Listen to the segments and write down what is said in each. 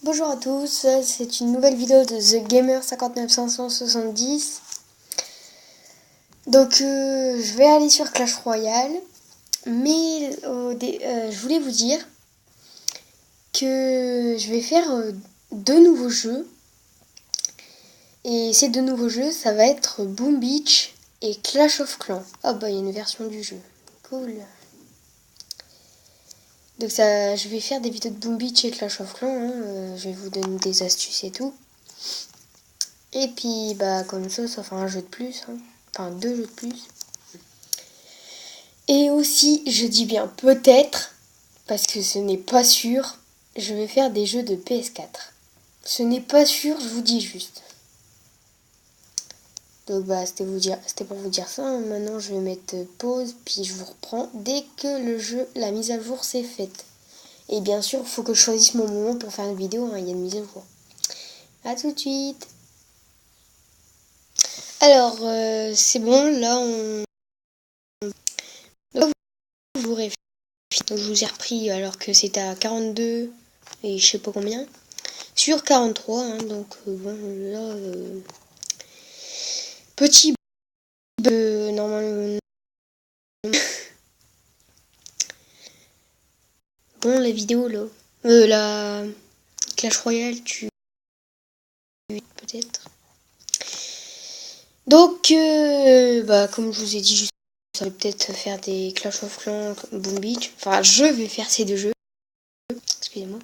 Bonjour à tous, c'est une nouvelle vidéo de The Gamer 59570. Donc je vais aller sur Clash Royale, mais je voulais vous dire que je vais faire deux nouveaux jeux. Et ces deux nouveaux jeux, ça va être Boom Beach et Clash of Clans. Ah bah il y a une version du jeu, cool. Donc ça, je vais faire des vidéos de Boom Beach et Clash of Clans, je vais vous donner des astuces et tout. Et puis, bah, comme ça fera un jeu de plus. Enfin, deux jeux de plus. Et aussi, je dis bien peut-être, parce que ce n'est pas sûr, je vais faire des jeux de PS4. Ce n'est pas sûr, je vous dis juste. Donc, bah, c'était pour vous dire ça. Maintenant, je vais mettre pause, puis je vous reprends dès que le jeu, la mise à jour, s'est faite. Et bien sûr, il faut que je choisisse mon moment pour faire une vidéo. Il y a une mise à jour. A tout de suite. Alors, c'est bon, là, je vous réfléchis. Donc je vous ai repris alors que c'était à 42 et je sais pas combien. Sur 43, donc bon, là, petit normalement. Bon, la vidéo là. La Clash Royale, peut-être. Donc, bah, comme je vous ai dit, je vais peut-être faire des Clash of Clans, Boom Beach. Enfin, je vais faire ces deux jeux. Excusez-moi.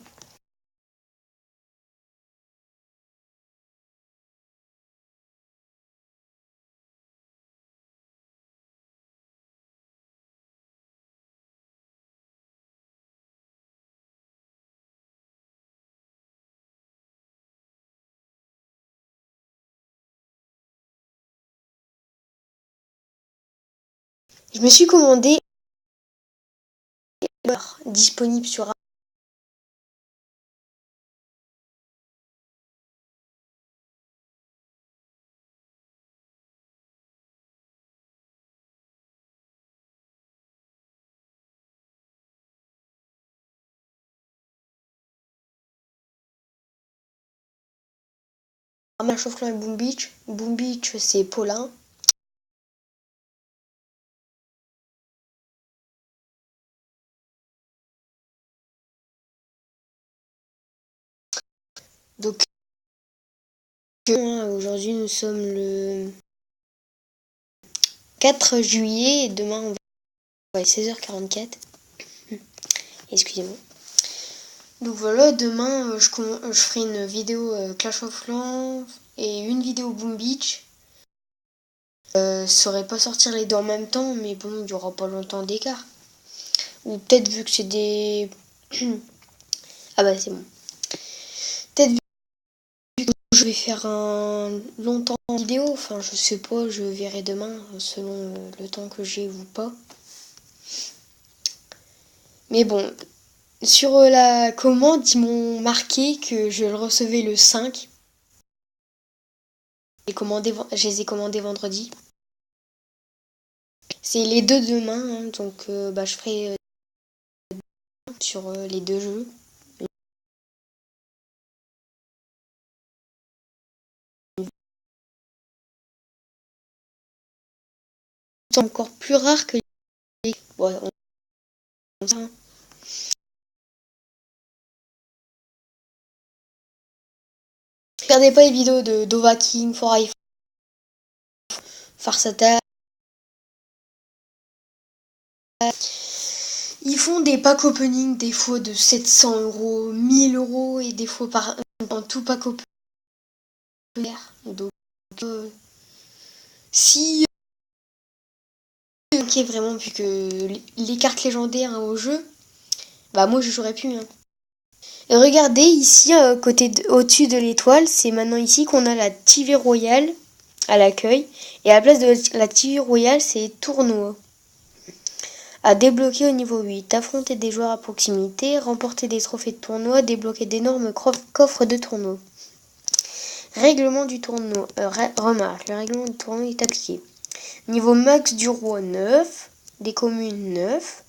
Je me suis commandé disponible sur Clash of Clans et Boom Beach. Boom Beach, c'est Paulin. Donc, aujourd'hui, nous sommes le 4 juillet et demain, on va à 16h44. Excusez-moi. Donc voilà, demain, je ferai une vidéo Clash of Clans et une vidéo Boom Beach. Je saurais pas sortir les deux en même temps, mais bon, il y aura pas longtemps d'écart. Ou peut-être vu que c'est des... ah bah c'est bon. Peut-être vu que je vais faire un longtemps de vidéo, enfin je sais pas, je verrai demain selon le temps que j'ai ou pas. Mais bon, sur la commande, ils m'ont marqué que je le recevais le 5. Je les ai commandés vendredi. C'est les deux demain, donc bah, je ferai sur les deux jeux. C'est encore plus rare que les... Ouais, regardez pas les vidéos de Dovahkiin, Foray, Farsata. Ils font des packs opening des fois de 700 €, 1000 € et des fois en tout pack opening. Donc si ok vraiment vu que les cartes légendaires au jeu, bah moi je jouerais plus. Et regardez ici au-dessus de l'étoile, c'est maintenant ici qu'on a la TV Royale à l'accueil. Et à la place de la TV Royale, c'est tournoi. À débloquer au niveau 8. Affronter des joueurs à proximité, remporter des trophées de tournoi, débloquer d'énormes coffres de tournoi. Règlement du tournoi. Remarque, le règlement du tournoi est appliqué. Niveau max du roi 9, des communes 9,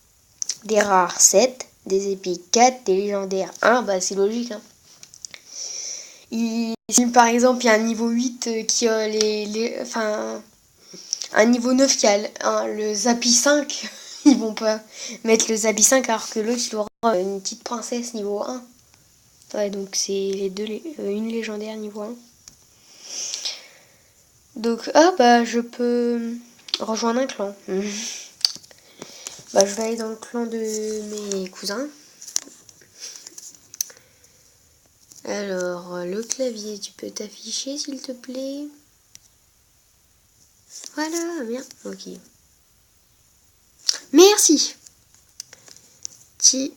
des rares 7, des épiques 4, des légendaires 1, bah c'est logique. Si par exemple il y a un niveau 8 qui a enfin un niveau 9 qui a le Zappy 5, ils vont pas mettre le Zappy 5 alors que l'autre il aura une petite princesse niveau 1. Ouais, donc c'est les deux, une légendaire niveau 1. Donc, ah bah je peux rejoindre un clan. Bah je vais aller dans le clan de mes cousins. Alors, le clavier, tu peux t'afficher s'il te plaît? Voilà, bien, ok. Merci. Team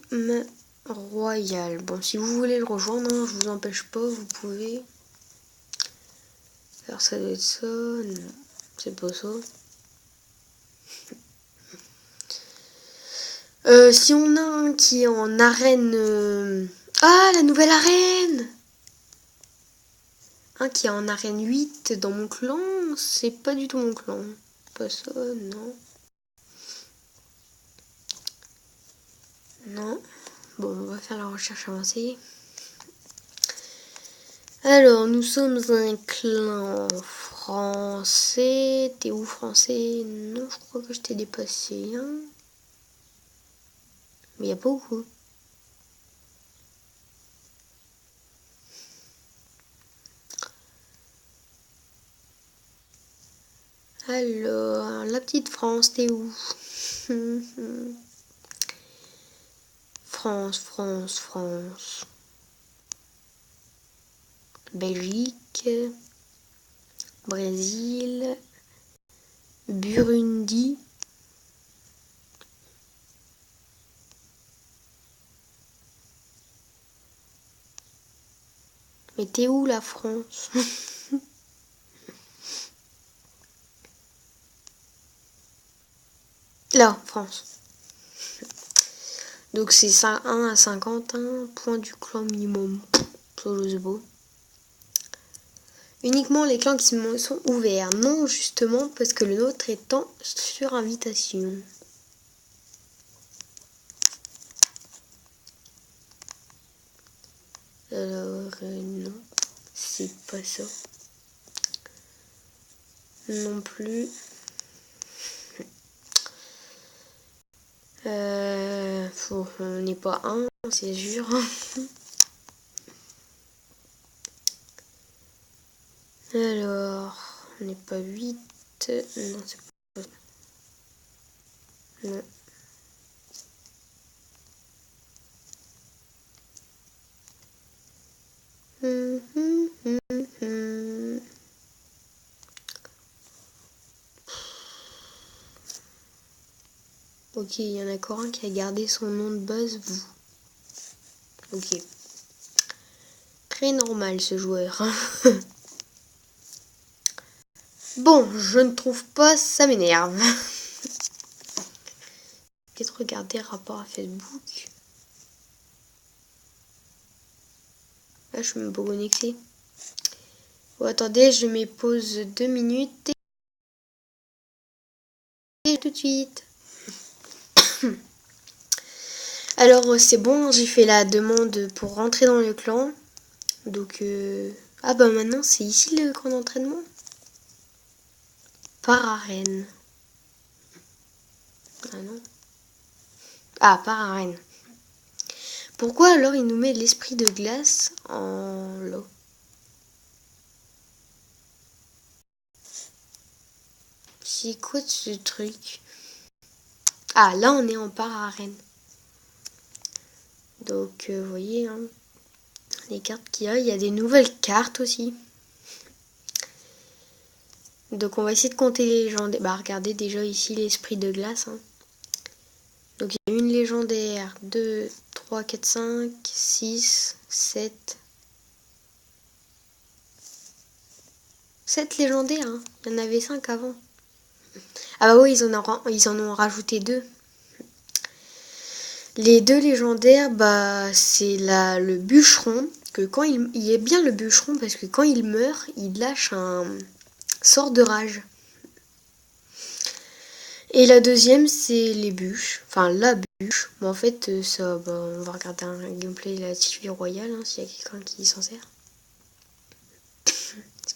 Royal. Bon, si vous voulez le rejoindre, hein, je vous empêche pas, vous pouvez. Alors ça doit être ça. Non, c'est pas ça. Si on a un qui est en arène... Ah, la nouvelle arène! Un qui est en arène 8 dans mon clan, c'est pas du tout mon clan. Pas ça, non. Non. Bon, on va faire la recherche avancée. Alors, nous sommes un clan français. T'es où français? Non, je crois que je t'ai dépassé. Hein, mais il n'y a pas beaucoup. Alors, la petite France, t'es où? France, France, France. Belgique. Brésil. Burundi. Mais t'es où la France? Là, France. Donc c'est ça, 1 à 51 points du clan minimum. Ça, je sais pas. Uniquement les clans qui sont ouverts. Non, justement, parce que le nôtre est en sur invitation. Alors, non, c'est pas ça. Non plus. On n'est pas un, c'est sûr. Alors, on n'est pas 8. Non, c'est pas ça. Non. Ok, il y en a encore un qui a gardé son nom de base, vous. Ok. Très normal ce joueur. Bon, je ne trouve pas, ça m'énerve. Peut-être regarder rapport à Facebook. Là, je suis même pas connectée. Oh, attendez, je mets pause 2 minutes et tout de suite. Alors, c'est bon, j'ai fait la demande pour rentrer dans le clan. Donc, ah bah maintenant, c'est ici le camp d'entraînement. Par arène. Ah non. Ah, par arène. Pourquoi alors il nous met l'esprit de glace en lot? C'est quoi ce truc? Ah, là on est en par arène. Donc, vous voyez, hein, les cartes qu'il y a. Il y a des nouvelles cartes aussi. Donc, on va essayer de compter les légendaires. Bah, regardez déjà ici l'esprit de glace. Hein. Donc, il y a une légendaire, 2, 3, 4, 5, 6, 7. 7 légendaires. Hein. Il y en avait 5 avant. Ah bah oui, ils en ont rajouté 2. Les 2 légendaires, bah, c'est le bûcheron. Que quand il est bien le bûcheron, parce que quand il meurt, il lâche un sort de rage. Et la deuxième, c'est les bûches. Enfin, la bûche. Mais en fait, ça, bah, on va regarder un gameplay de la TV royale, hein, s'il y a quelqu'un qui s'en sert.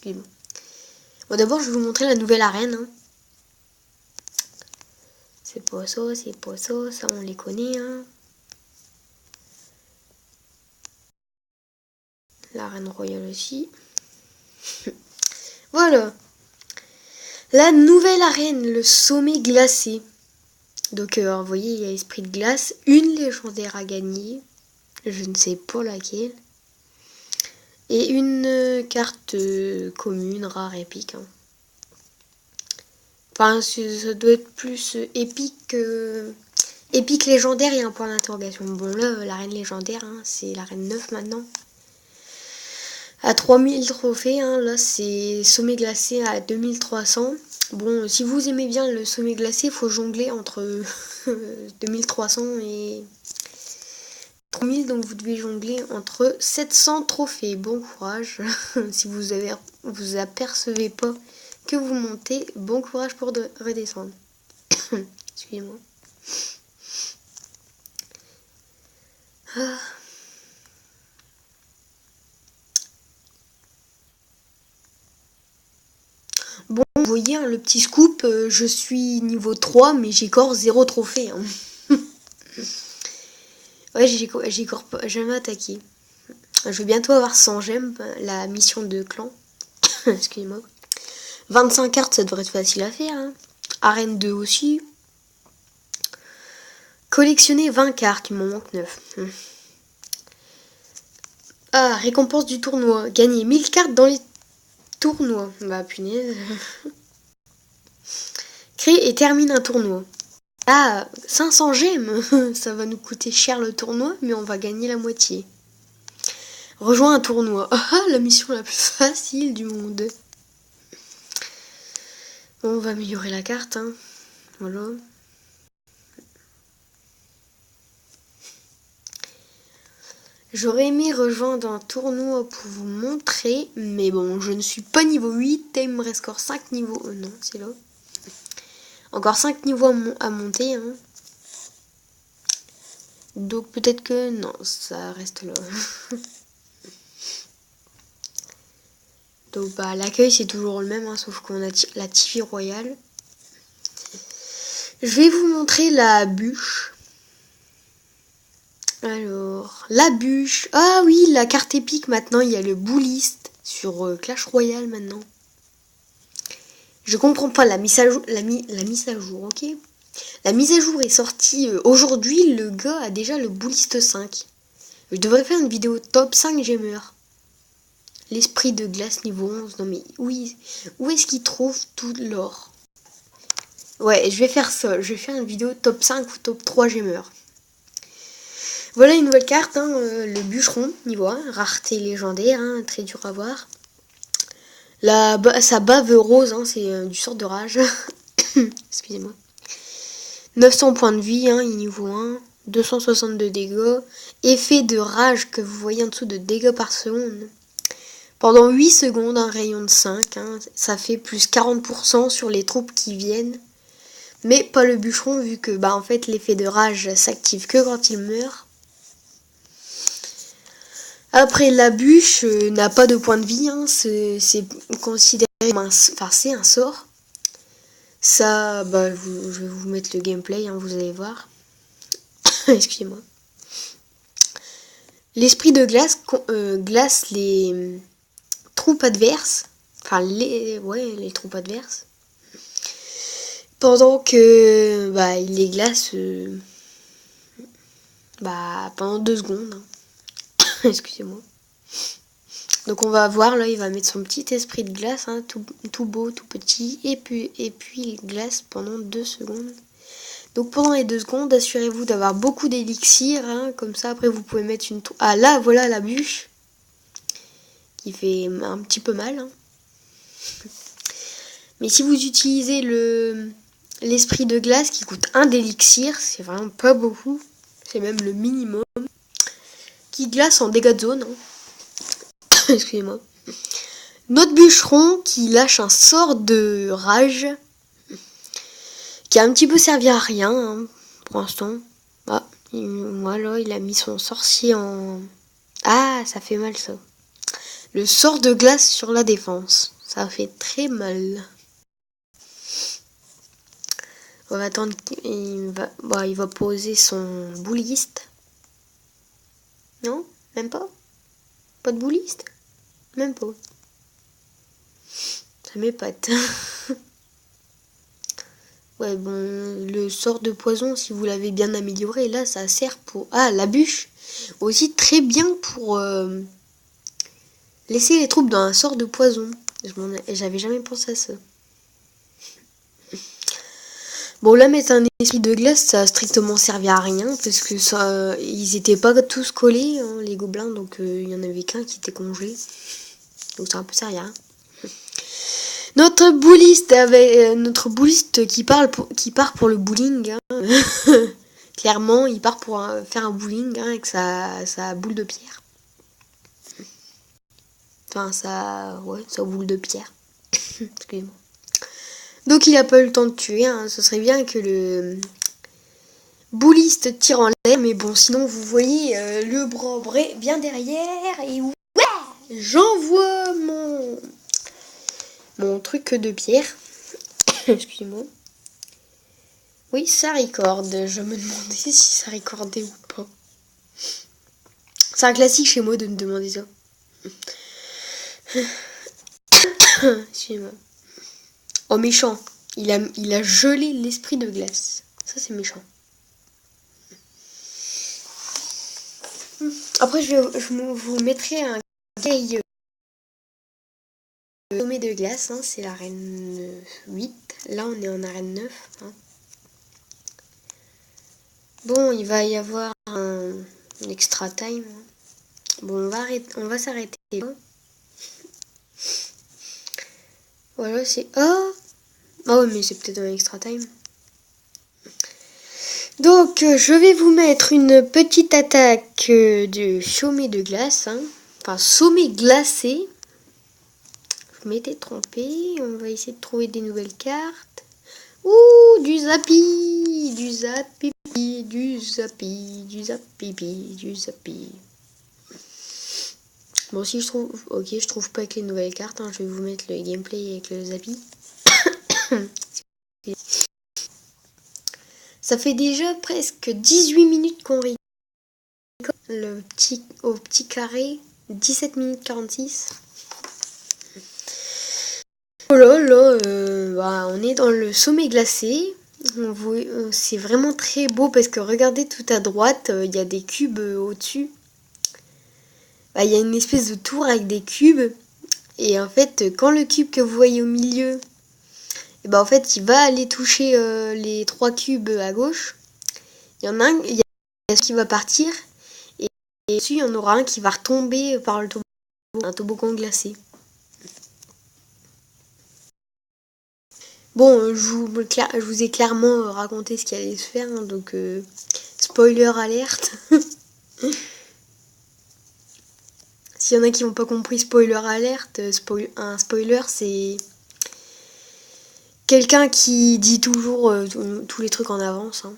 Excusez-moi. Bon, d'abord, je vais vous montrer la nouvelle arène. Hein. C'est pas ça, ça on les connaît. Hein. L'arène royale aussi. Voilà. La nouvelle arène, le sommet glacé. Donc, vous voyez, il y a Esprit de glace. Une légendaire à gagner. Je ne sais pas laquelle. Et une carte commune, rare, épique. Hein. Enfin, ça doit être plus épique épique légendaire et un point d'interrogation. Bon, là, l'arène légendaire, hein, c'est l'arène 9 maintenant. À 3000 trophées, hein, là, c'est sommet glacé à 2300. Bon, si vous aimez bien le sommet glacé, il faut jongler entre 2300 et 3000. Donc, vous devez jongler entre 700 trophées. Bon courage. Si vous apercevez pas que vous montez, bon courage pour redescendre. Excusez-moi. Ah. Bon, vous voyez, hein, le petit scoop, je suis niveau 3, mais j'ai encore 0 trophée. Hein. Ouais, j'ai encore jamais attaqué. Je vais bientôt avoir 100 gemmes, la mission de clan. Excusez-moi. 25 cartes, ça devrait être facile à faire. Hein. Arène 2 aussi. Collectionner 20 cartes, il m'en manque 9. Ah, récompense du tournoi. Gagner 1000 cartes dans les tournois. Bah, punaise. Crée et termine un tournoi. Ah, 500 gemmes. Ça va nous coûter cher le tournoi, mais on va gagner la moitié. Rejoins un tournoi. Ah, la mission la plus facile du monde. Bon, on va améliorer la carte. Hein. Voilà. J'aurais aimé rejoindre un tournoi pour vous montrer, mais bon, je ne suis pas niveau 8 et il me reste encore 5 niveaux. Non, c'est là. Encore 5 niveaux à monter. Hein. Donc peut-être que non, ça reste là. Donc bah l'accueil c'est toujours le même, hein, sauf qu'on a la TV royale. Je vais vous montrer la bûche. Alors, la bûche. Ah oui, la carte épique maintenant, il y a le bouliste sur Clash Royale maintenant. Je comprends pas la mise à jour, la mise à jour, ok. La mise à jour est sortie aujourd'hui, le gars a déjà le bouliste 5. Je devrais faire une vidéo top 5 gamers. L'esprit de glace niveau 11. Non mais oui, où est-ce qu'il trouve tout l'or? Ouais, je vais faire ça. Je vais faire une vidéo top 5 ou top 3 gamers. Voilà une nouvelle carte, hein, le bûcheron, niveau 1, rareté légendaire, hein, très dur à voir. Sa bave rose, hein, c'est du sort de rage. Excusez-moi. 900 points de vie, hein, niveau 1, 262 dégâts. Effet de rage que vous voyez en dessous de dégâts par seconde. Pendant 8 secondes, un rayon de 5, hein, ça fait plus 40% sur les troupes qui viennent. Mais pas le bûcheron vu que bah en fait l'effet de rage s'active que quand il meurt. Après, la bûche n'a pas de point de vie, hein, c'est considéré comme c'est un sort. Ça, bah, je vais vous mettre le gameplay, hein, vous allez voir. Excusez-moi. L'esprit de glace glace les troupes adverses. Enfin, les troupes adverses. Pendant que, bah, il les glace pendant 2 secondes. Hein. Excusez-moi. Donc on va voir, là il va mettre son petit esprit de glace, hein, tout beau, tout petit, et puis il glace pendant 2 secondes. Donc pendant les 2 secondes, assurez-vous d'avoir beaucoup d'élixir, hein, comme ça après vous pouvez mettre une... Ah là, voilà la bûche, qui fait un petit peu mal. Hein. Mais si vous utilisez l'esprit de glace qui coûte 1 d'élixir, c'est vraiment pas beaucoup, c'est même le minimum, qui glace en dégâts de zone. Hein. Excusez-moi. Notre bûcheron qui lâche un sort de rage qui a un petit peu servi à rien hein, pour l'instant. Ah, voilà, il a mis son sorcier en... Ah, ça fait mal ça. Le sort de glace sur la défense. Ça fait très mal. On va attendre qu'il il va poser son bouliste. Non? Même pas? Pas de bouliste? Même pas. Ça m'épate. Ouais, bon, le sort de poison, si vous l'avez bien amélioré, là, ça sert pour... Ah, la bûche. Aussi très bien pour laisser les troupes dans un sort de poison. J'avais jamais pensé à ça. Bon, là, mettre un esprit de glace, ça a strictement servi à rien, parce que ça, ils étaient pas tous collés, hein, les gobelins, donc il y en avait qu'un qui était congelé. Donc ça a un peu servi à rien. Notre bouliste qui part pour le bowling. Hein. Clairement, il part pour faire un bowling hein, avec sa boule de pierre. Enfin, sa boule de pierre. Excusez-moi. Donc il a pas eu le temps de tuer. Hein. Ce serait bien que le bouliste tire en l'air. Mais bon, sinon vous voyez le bras bien derrière. Et ouais, j'envoie mon truc de pierre. Excusez-moi. Oui, ça recorde. Je me demandais si ça recordait ou pas. C'est un classique chez moi de me demander ça. Excusez-moi. Oh, méchant. Il a gelé l'esprit de glace. Ça, c'est méchant. Après, vous mettrai un vieil sommet de glace. Hein, c'est l'arène 8. Là, on est en arène 9. Hein. Bon, il va y avoir un extra time. Hein. Bon, on va s'arrêter là. Voilà, c'est... Oh, mais c'est peut-être un extra time. Donc, je vais vous mettre une petite attaque de sommet de glace. Hein. Enfin, sommet glacé. Je m'étais trompée. On va essayer de trouver des nouvelles cartes. Ouh, du zappi, du zappi, du zappi, du zappi, du zappi. Bon, si je trouve... Ok, je trouve pas avec les nouvelles cartes. Hein. Je vais vous mettre le gameplay avec le zappi. Ça fait déjà presque 18 minutes qu'on rigole. Au petit carré, 17 minutes 46. Oh là là, on est dans le sommet glacé. C'est vraiment très beau parce que regardez tout à droite, il y a des cubes au-dessus. Il y a une espèce de tour avec des cubes. Et en fait, quand le cube que vous voyez au milieu, en fait, il va aller toucher les 3 cubes à gauche. Il y en a un qui va partir. Et dessus, il y en aura un qui va retomber par le toboggan, un toboggan glacé. Bon, je vous ai clairement raconté ce qui allait se faire, hein, donc spoiler alerte. S'il y en a qui n'ont pas compris spoiler alerte, un spoiler c'est quelqu'un qui dit toujours tous les trucs en avance. Hein.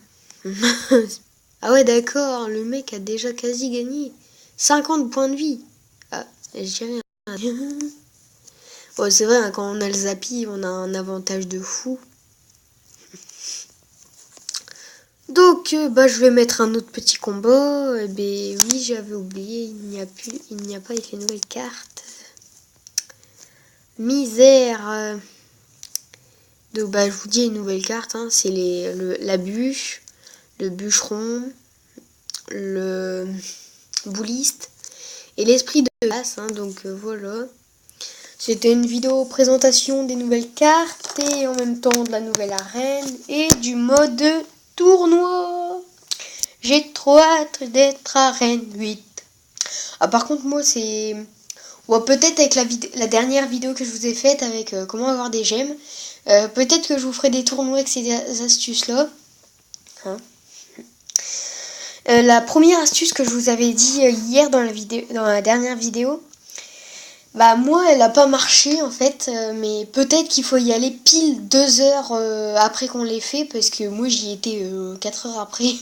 Ah ouais d'accord, le mec a déjà quasi gagné 50 points de vie. Ah, je dirais rien. Bon, c'est vrai, hein, quand on a le zappi, on a un avantage de fou. Donc, je vais mettre un autre petit combat. Oui, j'avais oublié, il n'y a pas avec les nouvelles cartes. Misère. Donc, je vous dis une nouvelle carte. Hein, c'est la bûche, le bûcheron, le bouliste et l'esprit de glace. Hein, donc, voilà. C'était une vidéo présentation des nouvelles cartes et en même temps de la nouvelle arène et du mode tournoi. J'ai trop hâte d'être arène 8. Ah par contre moi c'est... Ouais, peut-être avec la dernière vidéo que je vous ai faite avec comment avoir des gemmes. Peut-être que je vous ferai des tournois avec ces astuces là. Hein. La première astuce que je vous avais dit hier dans la dernière vidéo. Moi elle a pas marché en fait, mais peut-être qu'il faut y aller pile 2 heures après qu'on l'ait fait, parce que moi j'y étais 4 heures après.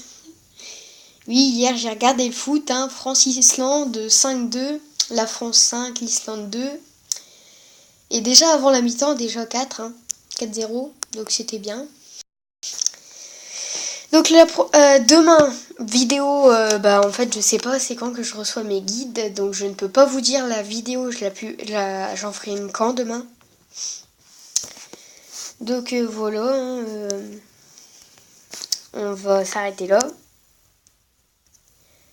Oui, hier j'ai regardé le foot, hein, France-Islande 5-2, la France 5, l'Islande 2. Et déjà avant la mi-temps, déjà 4, hein, 4-0, donc c'était bien. Donc demain, vidéo, en fait je sais pas c'est quand que je reçois mes guides, donc je ne peux pas vous dire la vidéo, j'en ferai une quand demain. Donc voilà, hein, on va s'arrêter là.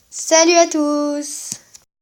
Salut à tous!